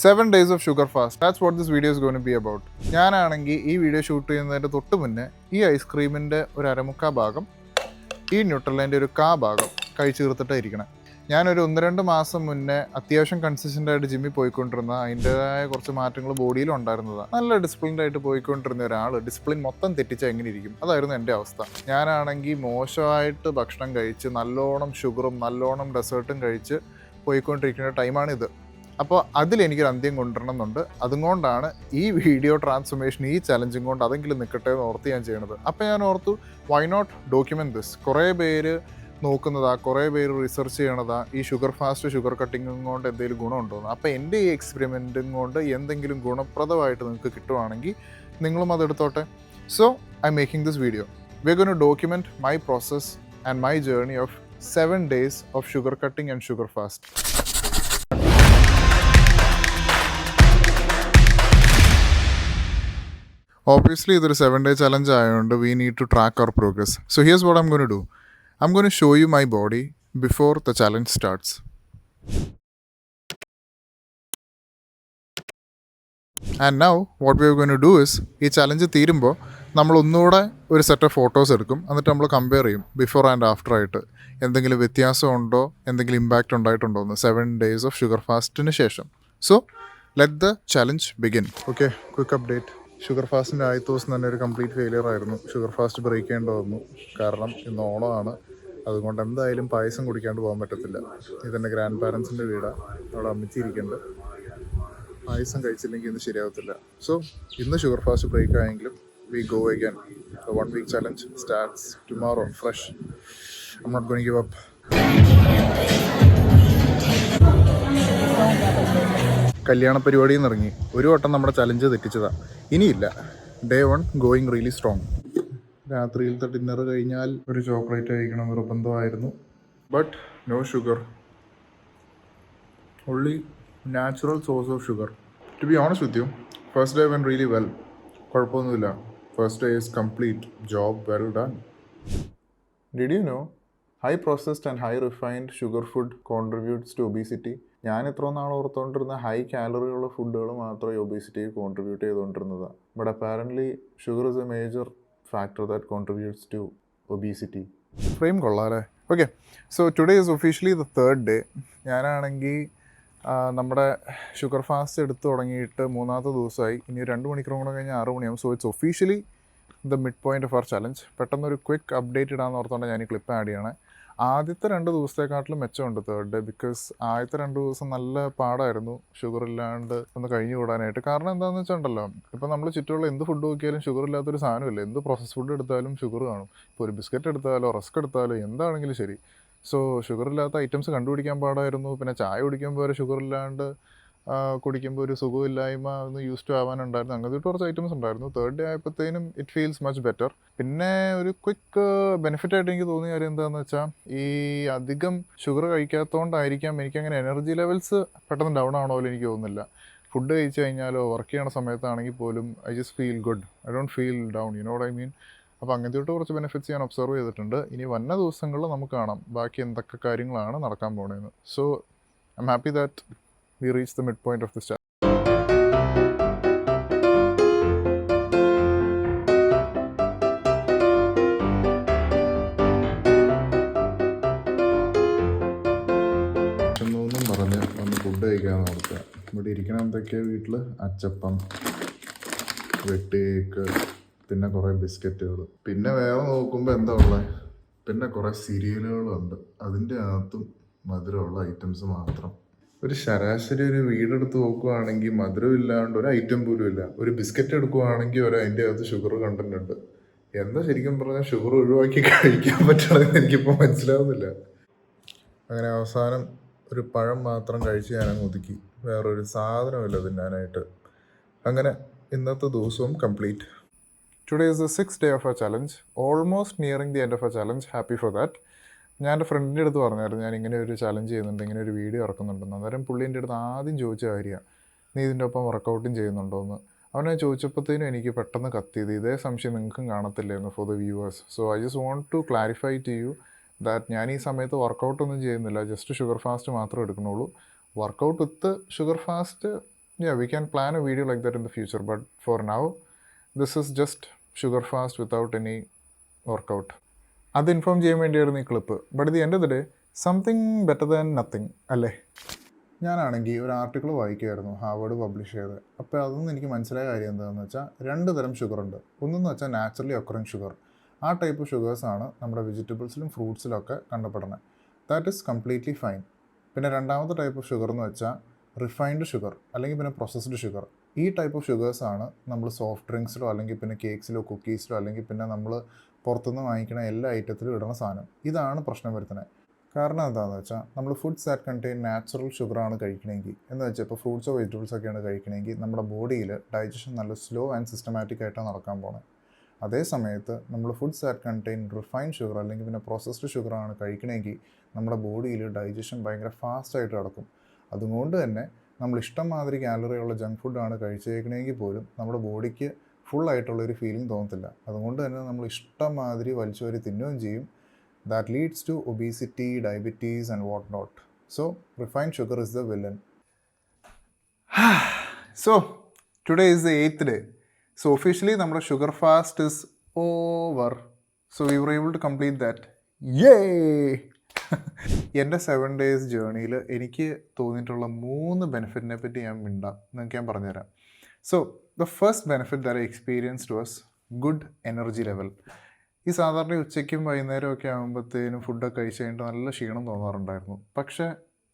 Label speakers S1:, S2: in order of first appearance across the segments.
S1: 7 days of sugar fast. That's what this video is going to be about. ഞാനാണെങ്കിൽ ഈ video shoot ചെയ്യുന്നതിൻ്റെ തൊട്ട് മുന്നേ ഈ ഐസ്ക്രീമിൻ്റെ ഒരു അരമുക്കാ ഭാഗം ഈ ന്യൂട്രലിൻ്റെ ഒരു കാ ഭാഗം കഴിച്ചു തീർത്തിട്ടായിരിക്കണം. ഞാനൊരു 1-2 മാസം മുന്നേ അത്യാവശ്യം കൺസിസ്റ്റൻ്റ് ആയിട്ട് ജിമ്മിൽ പോയിക്കൊണ്ടിരുന്ന അതിൻ്റെതായ കുറച്ച് മാറ്റങ്ങൾ ബോഡിയിലും ഉണ്ടായിരുന്നതാണ്. നല്ല ഡിസിപ്ലിൻഡ് ആയിട്ട് പോയിക്കൊണ്ടിരുന്ന ഒരാൾ ഡിസിപ്ലിൻ മൊത്തം തെറ്റിച്ചാൽ എങ്ങനെ ഇരിക്കും? അതായിരുന്നു എൻ്റെ അവസ്ഥ. ഞാനാണെങ്കിൽ മോശമായിട്ട് ഭക്ഷണം കഴിച്ച് നല്ലോണം ഷുഗറും നല്ലോണം ഡെസേർട്ടും കഴിച്ച് പോയിക്കൊണ്ടിരിക്കുന്ന ടൈമാണിത്. അപ്പോൾ അതിലെനിക്കൊരു അന്ത്യം കൊണ്ടുവരണം എന്നുണ്ട്. അതുകൊണ്ടാണ് ഈ വീഡിയോ ട്രാൻസ്ഫോർമേഷൻ, ഈ ചലഞ്ചും കൊണ്ട് അതെങ്കിലും നിൽക്കട്ടെ എന്ന് ഓർത്ത് ഞാൻ ചെയ്യണത്. അപ്പോൾ ഞാൻ ഓർത്തു, വൈ നോട്ട് ഡോക്യുമെൻറ്റ് ദിസ്? കുറേ പേര് നോക്കുന്നതാ, കുറേ പേര് റിസർച്ച് ചെയ്യണതാ ഈ ഷുഗർ ഫാസ്റ്റ് ഷുഗർ കട്ടിങ്ങും കൊണ്ട് എന്തെങ്കിലും ഗുണമുണ്ടോയെന്ന്. അപ്പോൾ എൻ്റെ ഈ എക്സ്പെരിമെൻറ്റും കൊണ്ട് എന്തെങ്കിലും ഗുണപ്രദമായിട്ട് നിങ്ങൾക്ക് കിട്ടുവാണെങ്കിൽ നിങ്ങളും അതെടുത്തോട്ടെ. So I'm making this video. We are going to document my process and my journey of 7 days of sugar cutting and sugar fast. Obviously, it's a 7-day challenge, and we need to track our progress. So here's what I'm going to do. I'm going to show you my body before the challenge starts. And now, what we're going to do is, ഈ challenge തീരുമ്പോൾ നമ്മൾ ഒന്നുകൂടെ ഒരു set of photos എടുക്കും. എന്നിട്ട് നമ്മൾ compare ചെയ്യും before and after ആയിട്ട്. എന്തെങ്കിലും വ്യത്യാസം ഉണ്ടോ, എന്തെങ്കിലും ഇമ്പാക്റ്റ് ഉണ്ടായിട്ടുണ്ടോ എന്ന് 7 days ഓഫ് ഷുഗർ ഫാസ്റ്റിന് ശേഷം. So let the challenge begin. Okay, quick update. Sugar ഫാസ്റ്റിൻ്റെ ആദ്യത്തെ ദിവസം തന്നെ ഒരു കംപ്ലീറ്റ് ഫെയിലിയർ ആയിരുന്നു. ഷുഗർ ഫാസ്റ്റ് ബ്രേക്ക് ചെയ്യേണ്ടി വന്നു. കാരണം ഇന്ന് ഓണമാണ്. അതുകൊണ്ട് എന്തായാലും പായസം കുടിക്കാണ്ട് പോകാൻ പറ്റത്തില്ല. ഇതെൻ്റെ ഗ്രാൻഡ് പാരൻസിൻ്റെ വീടാണ്. അവിടെ അമ്മച്ചിരിക്കുന്നുണ്ട്. പായസം കഴിച്ചില്ലെങ്കിൽ ഇന്ന് ശരിയാവത്തില്ല. സോ ഇന്ന് ഷുഗർ ഫാസ്റ്റ് ബ്രേക്ക് ആയെങ്കിലും we go again. The 1 week challenge starts tomorrow fresh. I'm not going to give up. കല്യാണ പരിപാടിയിൽ നിന്ന് ഇറങ്ങി ഒരു വട്ടം നമ്മുടെ ചലഞ്ച് തെറ്റിച്ചതാണ്. ഇനിയില്ല. Day 1 going really strong. രാത്രിയിലത്തെ ഡിന്നർ കഴിഞ്ഞാൽ ഒരു ചോക്ലേറ്റ് കഴിക്കണം നിർബന്ധമായിരുന്നു. But no sugar, only natural source of sugar. To be honest with you, first day went really well. കുഴപ്പമൊന്നുമില്ല. First day is complete. Job well done. Did you know high processed and high refined sugar food contributes to obesity? ഞാൻ ഇത്ര നാൾ ഓർത്തുകൊണ്ടിരുന്ന high കാലറിയുള്ള ഫുഡുകൾ മാത്രമേ ഒബേസിറ്റിക്ക് contribute ചെയ്തുകൊണ്ടിരുന്നതാണ്. But apparently sugar is a major factor that contributes to obesity. Frame കൊള്ളാമല്ലേ? Okay, so today is officially the 3rd day. ഞാനാണെങ്കിൽ നമ്മുടെ ഷുഗർ ഫാസ്റ്റ് എടുത്തു തുടങ്ങിയിട്ട് 3ാമത്തെ ദിവസമായി. ഇനി 2 മണിക്കൂർ കൂടെ കഴിഞ്ഞാൽ 6 മണിയാവും. So it's officially the mid point of our challenge. പെട്ടെന്നൊരു ക്വിക്ക് അപ്ഡേറ്റ് ഇടാമെന്ന് ഓർത്തുകൊണ്ട് ഞാൻ ഈ ക്ലിപ്പ് ആഡ് ചെയ്യണേ. ആദ്യത്തെ 2 ദിവസത്തെക്കാട്ടിലും മെച്ചമുണ്ട് 3rd day. ബിക്കോസ് ആദ്യത്തെ 2 ദിവസം നല്ല പാടായിരുന്നു ഷുഗർ ഇല്ലാണ്ട് ഒന്ന് കഴിഞ്ഞു കൂടാനായിട്ട്. കാരണം എന്താണെന്ന് വെച്ചിട്ടുണ്ടല്ലോ, ഇപ്പോൾ നമ്മൾ ചുറ്റുമുള്ള എന്ത് ഫുഡ് നോക്കിയാലും ഷുഗർ ഇല്ലാത്തൊരു സാധനമില്ല. എന്ത് പ്രോസസ് ഫുഡ് എടുത്താലും ഷുഗർ കാണും. ഇപ്പോൾ ഒരു ബിസ്ക്കറ്റ് എടുത്താലോ റസ്ക് എടുത്താലോ എന്താണെങ്കിലും ശരി. സോ ഷുഗർ ഇല്ലാത്ത ഐറ്റംസ് കണ്ടുപിടിക്കാൻ പാടായിരുന്നു. പിന്നെ ചായ കുടിക്കുമ്പോൾ ഒരു ഷുഗർ ഇല്ലാണ്ട് കുടിക്കുമ്പോൾ ഒരു സുഖമില്ലായ്മ ഒന്ന് യൂസ് ടു ആവാനുണ്ടായിരുന്നു. അങ്ങനത്തെ കുറച്ച് ഐറ്റംസ് ഉണ്ടായിരുന്നു. 3rd day ആയപ്പോഴത്തേനും ഇറ്റ് ഫീൽസ് മച്ച് ബെറ്റർ. പിന്നെ ഒരു ക്വിക്ക് ബെനിഫിറ്റ് ആയിട്ട് എനിക്ക് തോന്നിയ കാര്യം എന്താണെന്ന് വെച്ചാൽ, ഈ അധികം ഷുഗർ കഴിക്കാത്തതുകൊണ്ടായിരിക്കാം എനിക്കങ്ങനെ എനർജി ലെവൽസ് പെട്ടെന്ന് ഡൗൺ ആവണ പോലെ എനിക്ക് തോന്നുന്നില്ല. ഫുഡ് കഴിച്ച് കഴിഞ്ഞാലോ വർക്ക് ചെയ്യണ സമയത്താണെങ്കിൽ പോലും I just feel good. I don't feel down, you know what I mean. അപ്പോൾ അങ്ങനത്തെ കുറച്ച് ബെനിഫിറ്റ്സ് ഞാൻ ഒബ്സർവ് ചെയ്തിട്ടുണ്ട്. ഇനി വന്ന ദിവസങ്ങളിൽ നമുക്ക് കാണാം ബാക്കി എന്തൊക്കെ കാര്യങ്ങളാണ് നടക്കാൻ പോകുന്നതെന്ന്. So I am happy that we reached the midpoint of this challenge. എന്നൊന്നും പറഞ്ഞ് വന്ന് ഫുഡ് കഴിക്കാമെന്ന് ഓർക്കുക. ഇവിടെ ഇരിക്കണം എന്തൊക്കെയാ വീട്ടിൽ? അച്ചപ്പം, വെട്ടിയേക്ക്, പിന്നെ കുറേ ബിസ്ക്കറ്റുകൾ. പിന്നെ വേറെ നോക്കുമ്പോൾ എന്താ ഉള്ളത്? പിന്നെ കുറേ സീരിയലുകളുണ്ട്. അതിൻ്റെ അകത്തും മധുരമുള്ള ഐറ്റംസ് മാത്രം. ഒരു ശരാശരി ഒരു വീടെടുത്ത് നോക്കുകയാണെങ്കിൽ മധുരം ഇല്ലാണ്ട് ഒരു ഐറ്റം പോലും ഇല്ല. ഒരു ബിസ്ക്കറ്റ് എടുക്കുകയാണെങ്കിൽ അതിൻ്റെ അകത്ത് ഷുഗർ കണ്ടന്റ് ഉണ്ട്. എന്താ ശരിക്കും പറഞ്ഞാൽ ഷുഗർ ഒഴിവാക്കി കഴിക്കാൻ പറ്റണമെന്ന് എനിക്കിപ്പോൾ മനസ്സിലാവുന്നില്ല. അങ്ങനെ അവസാനം ഒരു പഴം മാത്രം കഴിച്ച് ഞാനങ്ങ് ഒതുക്കി. വേറൊരു സാധനമില്ല തിന്നാനായിട്ട്. അങ്ങനെ ഇന്നത്തെ ദിവസവും complete. Today is the 6th day of A challenge. Almost nearing the end of A challenge. Happy for that. ഞാൻ എൻ്റെ ഫ്രണ്ടിൻ്റെ അടുത്ത് പറഞ്ഞായിരുന്നു ഞാൻ ഇങ്ങനെ ഒരു ചലഞ്ച് ചെയ്യുന്നുണ്ട്, ഇങ്ങനെ ഒരു വീഡിയോ ഇറക്കുന്നുണ്ടെന്ന്. അന്നേരം പുള്ളീൻ്റെ അടുത്ത് ആദ്യം ചോദിച്ച കാര്യമാണ്, നീ ഇതിൻ്റെ ഒപ്പം വർക്കൗട്ടും ചെയ്യുന്നുണ്ടോ എന്ന്. അവനെ ചോദിച്ചപ്പോഴത്തേനും എനിക്ക് പെട്ടെന്ന് കത്തിയത് ഇതേ സംശയം നിങ്ങൾക്കും കാണത്തില്ലായിരുന്നു for the viewers. So I just want to clarify to you that ഞാൻ ഈ സമയത്ത് വർക്കൗട്ടൊന്നും ചെയ്യുന്നില്ല. ജസ്റ്റ് ഷുഗർ ഫാസ്റ്റ് മാത്രമേ എടുക്കുന്നുള്ളൂ. Workout with sugar fast Yeah, we can plan a video like that in the future, but for now, this is just sugar fast without any workout. അത് inform ചെയ്യാൻ വേണ്ടിയായിരുന്നു ഈ clip. But the end of the day something better than nothing അല്ലേ? ഞാനാണെങ്കിൽ ഒരു article വായിക്കുമായിരുന്നു, Harvard publish ചെയ്ത്. അപ്പോൾ അതൊന്നും എനിക്ക് മനസ്സിലായ കാര്യം എന്താണെന്ന് വെച്ചാൽ, 2 തരം ഷുഗറുണ്ട്. ഒന്നെന്ന് വെച്ചാൽ നാച്ചുറലി ഒക്കറിങ് ഷുഗർ. ആ ടൈപ്പ് ഷുഗേഴ്സാണ് നമ്മുടെ വെജിറ്റബിൾസിലും ഫ്രൂട്ട്സിലൊക്കെ കണ്ടപ്പെടുന്നത്. That is completely fine. പിന്നെ രണ്ടാമത്തെ ടൈപ്പ് ഓഫ് ഷുഗർ എന്ന് വെച്ചാൽ റിഫൈൻഡ് ഷുഗർ, അല്ലെങ്കിൽ പിന്നെ പ്രോസസ്ഡ് ഷുഗർ. ഈ ടൈപ്പ് ഓഫ് ഷുഗേഴ്സാണ് നമ്മൾ സോഫ്റ്റ് ഡ്രിങ്ക്സിലോ അല്ലെങ്കിൽ പിന്നെ കേക്സിലോ കുക്കീസിലോ അല്ലെങ്കിൽ പിന്നെ നമ്മൾ പുറത്തുനിന്ന് വാങ്ങിക്കുന്ന എല്ലാ ഐറ്റത്തിലും ഇടുന്ന സാധനം. ഇതാണ് പ്രശ്നം വരുത്തുന്നത്. കാരണം എന്താണെന്ന് വെച്ചാൽ, നമ്മൾ ഫുഡ്സ് ദാറ്റ് കണ്ടെയ്ൻ നാച്ചുറൽ ഷുഗറാണ് കഴിക്കണമെങ്കിൽ, എന്ന് വെച്ചാൽ ഇപ്പോൾ ഫ്രൂട്ട്സോ വെജിറ്റബിൾസൊക്കെയാണ് കഴിക്കണമെങ്കിൽ നമ്മുടെ ബോഡിയിൽ ഡൈജഷൻ നല്ല സ്ലോ ആൻഡ് സിസ്റ്റമാറ്റിക് ആയിട്ടാണ് നടക്കാൻ പോകുന്നത്. അതേ സമയത്ത് നമ്മൾ foods that contain refined sugar അല്ലെങ്കിൽ പിന്നെ പ്രോസസ്ഡ് ഷുഗറാണ് കഴിക്കണമെങ്കിൽ നമ്മുടെ ബോഡിയിൽ ഡൈജഷൻ ഭയങ്കര ഫാസ്റ്റായിട്ട് നടക്കും. അതുകൊണ്ട് തന്നെ നമ്മൾ ഇഷ്ടം മാതിരി കാലറിയുള്ള ജങ്ക് ഫുഡാണ് കഴിച്ചേക്കണമെങ്കിൽ പോലും നമ്മുടെ ബോഡിക്ക് ഫുള്ളായിട്ടുള്ളൊരു ഫീലിംഗ് തോന്നത്തില്ല. അതുകൊണ്ട് തന്നെ നമ്മൾ ഇഷ്ടം മാതിരി വലിച്ചു വരി തിന്നുകയും ചെയ്യും. That leads to obesity, diabetes and whatnot. So, refined sugar is the villain. So, today is the 8th day. So, officially, our sugar fast is over. So, we were able to complete that. Yay! എൻ്റെ 7 days ജേർണിയിൽ എനിക്ക് തോന്നിയിട്ടുള്ള 3 ബെനിഫിറ്റിനെ പറ്റി നിങ്ങൾക്ക് ഞാൻ പറഞ്ഞുതരാം. So the first benefit that I experienced was good energy level. ഈ സാധാരണ ഉച്ചയ്ക്കും വൈകുന്നേരമൊക്കെ ആകുമ്പോഴത്തേനും ഫുഡൊക്കെ കഴിച്ച് കഴിഞ്ഞിട്ട് നല്ല ക്ഷീണം തോന്നാറുണ്ടായിരുന്നു. പക്ഷേ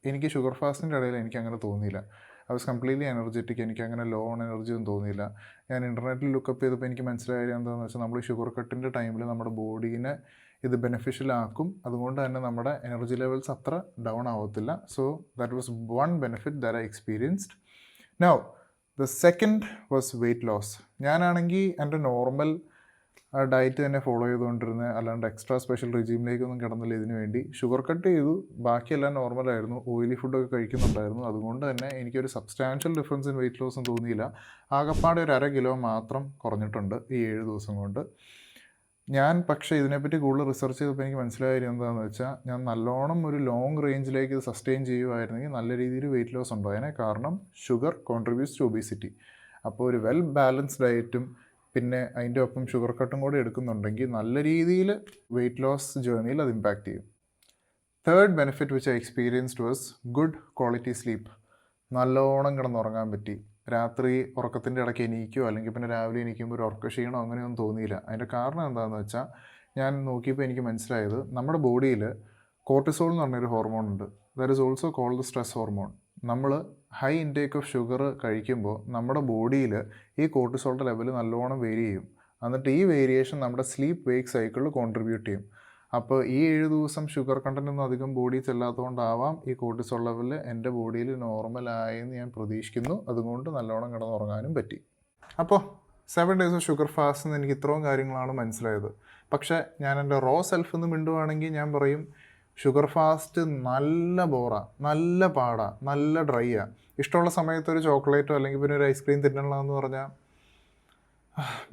S1: എനിക്ക് ഷുഗർ ഫാസ്റ്റിൻ്റെ ഇടയിൽ എനിക്ക് അങ്ങനെ തോന്നിയില്ല. I was completely energetic. എനിക്ക് അങ്ങനെ ലോ ഓൺ എനർജി ഒന്നും തോന്നിയില്ല. ഞാൻ ഇൻ്റർനെറ്റിൽ ലുക്കപ്പ് ചെയ്തപ്പോൾ എനിക്ക് മനസ്സിലായ എന്താണെന്ന് വെച്ചാൽ, നമ്മൾ ഷുഗർ കട്ടിൻ്റെ ടൈമിൽ നമ്മുടെ ബോഡീനെ ഇത് ബെനിഫിഷ്യൽ ആക്കും. അതുകൊണ്ട് തന്നെ നമ്മുടെ എനർജി ലെവൽസ് അത്ര ഡൗൺ ആവത്തില്ല. So that was one benefit that I experienced. Now the second was weight loss. ഞാനാണെങ്കിൽ എൻ്റെ നോർമൽ ഡയറ്റ് തന്നെ ഫോളോ ചെയ്തുകൊണ്ടിരുന്നത്, അല്ലാണ്ട് എക്സ്ട്രാ സ്പെഷ്യൽ റിജീമിലേക്കൊന്നും കിടന്നില്ല. ഇതിനു വേണ്ടി ഷുഗർ കട്ട് ചെയ്തു, ബാക്കിയെല്ലാം നോർമലായിരുന്നു. ഓയിലി ഫുഡൊക്കെ കഴിക്കുന്നുണ്ടായിരുന്നു. അതുകൊണ്ട് തന്നെ എനിക്കൊരു substantial difference in weight loss ഒന്നും തോന്നിയില്ല. ആകപ്പാടെ ഒരു 1/2 കിലോ മാത്രം കുറഞ്ഞിട്ടുണ്ട് ഈ 7 ദിവസം കൊണ്ട്. ഞാൻ പക്ഷേ ഇതിനെപ്പറ്റി കൂടുതൽ റിസർച്ച് ചെയ്തപ്പോൾ എനിക്ക് മനസ്സിലായ കാര്യം എന്താണെന്ന് വെച്ചാൽ, ഞാൻ നല്ലോണം ഒരു ലോങ് റേഞ്ചിലേക്ക് ഇത് സസ്റ്റെയിൻ ചെയ്യുമായിരുന്നെങ്കിൽ നല്ല രീതിയിൽ വെയിറ്റ് ലോസ് ഉണ്ടായേനെ. കാരണം ഷുഗർ കോൺട്രിബ്യൂട്ട്സ് ടു ഒബീസിറ്റി. അപ്പോൾ ഒരു വെൽ ബാലൻസ്ഡ് ഡയറ്റും പിന്നെ അതിൻ്റെ ഒപ്പം ഷുഗർ കട്ടും കൂടെ എടുക്കുന്നുണ്ടെങ്കിൽ നല്ല രീതിയിൽ വെയിറ്റ് ലോസ് ജേർണിയിൽ അത് ഇമ്പാക്റ്റ് ചെയ്യും. Third benefit which I experienced was good quality sleep. നല്ലോണം കിടന്നുറങ്ങാൻ പറ്റി. രാത്രി ഉറക്കത്തിൻ്റെ ഇടയ്ക്ക് എണീക്കുകയോ അല്ലെങ്കിൽ പിന്നെ രാവിലെ എണീക്കുമ്പോൾ ഒരു ഉറക്ക ക്ഷീണോ അങ്ങനെയൊന്നും തോന്നിയില്ല. അതിൻ്റെ കാരണം എന്താണെന്ന് വെച്ചാൽ, ഞാൻ നോക്കിയപ്പോൾ എനിക്ക് മനസ്സിലായത്, നമ്മുടെ ബോഡിയിൽ കോർട്ടിസോൾ എന്ന് പറഞ്ഞൊരു ഹോർമോൺ ഉണ്ട്. That is also called the stress hormone. നമ്മൾ ഹൈ ഇൻടേക്ക് ഓഫ് ഷുഗർ കഴിക്കുമ്പോൾ നമ്മുടെ ബോഡിയിൽ ഈ കോർട്ടിസോളിൻ്റെ ലെവൽ നല്ലോണം വേരി ചെയ്യും. എന്നിട്ട് ഈ വേരിയേഷൻ നമ്മുടെ സ്ലീപ്പ് വേക്ക് സൈക്കിളിൽ കോൺട്രിബ്യൂട്ട് ചെയ്യും. അപ്പോൾ ഈ 7 ദിവസം ഷുഗർ കണ്ടൻ്റ് ഒന്നും അധികം ബോഡി ചെല്ലാത്തതുകൊണ്ടാവാം ഈ കോർട്ടിസോൾ ലെവൽ എൻ്റെ ബോഡിയിൽ നോർമലായെന്ന് ഞാൻ പ്രതീക്ഷിക്കുന്നു. അതുകൊണ്ട് നല്ലോണം കിടന്നുറങ്ങാനും പറ്റി. അപ്പോൾ 7 days ഓഫ് ഷുഗർ ഫാസ്റ്റ് എന്ന് എനിക്ക് ഇത്രയും കാര്യങ്ങളാണ് മനസ്സിലായത്. പക്ഷേ ഞാൻ എൻ്റെ റോ സെൽഫ് എന്ന് മിണ്ടുവാണെങ്കിൽ ഞാൻ പറയും, ഷുഗർ ഫാസ്റ്റ് നല്ല ബോറാണ്, നല്ല പാടാണ്, നല്ല ഡ്രൈയാണ്. ഇഷ്ടമുള്ള സമയത്ത് ഒരു ചോക്ലേറ്റോ അല്ലെങ്കിൽ പിന്നെ ഒരു ഐസ്ക്രീം തിന്നണമെന്ന് പറഞ്ഞാൽ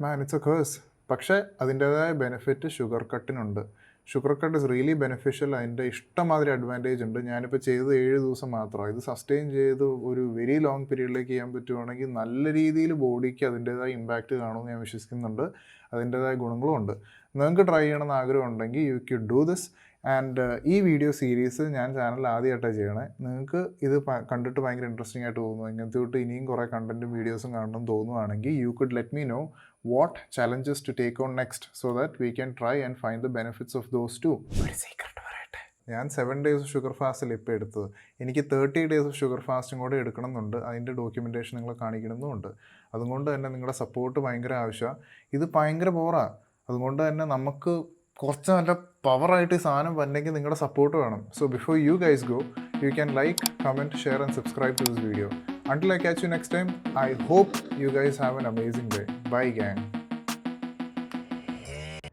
S1: മാൻ ഇറ്റ്സ് എ കേഴ്സ്. പക്ഷേ അതിൻ്റേതായ ബെനിഫിറ്റ് ഷുഗർ കട്ടിനുണ്ട്. Sugar cut is really beneficial. അതിൻ്റെ ഇഷ്ടംമാതിരി അഡ്വാൻറ്റേജ് ഉണ്ട്. ഞാനിപ്പോൾ ചെയ്തത് 7 ദിവസം മാത്രമാണ്. ഇത് സസ്റ്റെയിൻ ചെയ്ത് ഒരു വെരി ലോങ് പീരീഡിലേക്ക് ചെയ്യാൻ പറ്റുവാണെങ്കിൽ നല്ല രീതിയിൽ ബോഡിക്ക് അതിൻ്റേതായ ഇമ്പാക്റ്റ് കാണുമെന്ന് ഞാൻ വിശ്വസിക്കുന്നുണ്ട്. അതിൻ്റേതായ ഗുണങ്ങളും ഉണ്ട്. നിങ്ങൾക്ക് ട്രൈ ചെയ്യണമെന്ന് ആഗ്രഹം ഉണ്ടെങ്കിൽ you can do this. And ഈ വീഡിയോ സീരീസ് ഞാൻ ചാനൽ ആദ്യമായിട്ടാണ് ചെയ്യണേ. നിങ്ങൾക്ക് ഇത് കണ്ടിട്ട് ഭയങ്കര ഇൻട്രസ്റ്റിംഗ് ആയിട്ട് തോന്നുന്നു, ഇങ്ങനത്തെ തൊട്ട് ഇനിയും കുറേ കണ്ടൻറ്റും വീഡിയോസും കാണണം തോന്നുവാണെങ്കിൽ you could let me know what challenges to take on next so that we can try and find the benefits of those too. ഒരു സീക്രട്ട് പറയട്ടെ, ഞാൻ 7 days ഷുഗർ ഫാസ്റ്റിൽ ഇപ്പോൾ എടുത്തത്. എനിക്ക് 30 days ഷുഗർ ഫാസ്റ്റും കൂടെ എടുക്കണമെന്നുണ്ട്. അതിൻ്റെ ഡോക്യുമെൻറ്റേഷൻ നിങ്ങളെ കാണിക്കണമെന്നുണ്ട്. അതുകൊണ്ട് തന്നെ നിങ്ങളുടെ സപ്പോർട്ട് ഭയങ്കര ആവശ്യമാണ്. ഇത് ഭയങ്കര ബോറാണ്. അതുകൊണ്ട് തന്നെ നമുക്ക് കുറച്ച് നല്ല പവറായിട്ട് ഈ സാധനം വന്നെങ്കിൽ നിങ്ങളുടെ സപ്പോർട്ട് വേണം. So before you guys go, you can like, comment, share and subscribe to this video. Until I catch you next time, I hope you guys have an amazing day. Bye gang.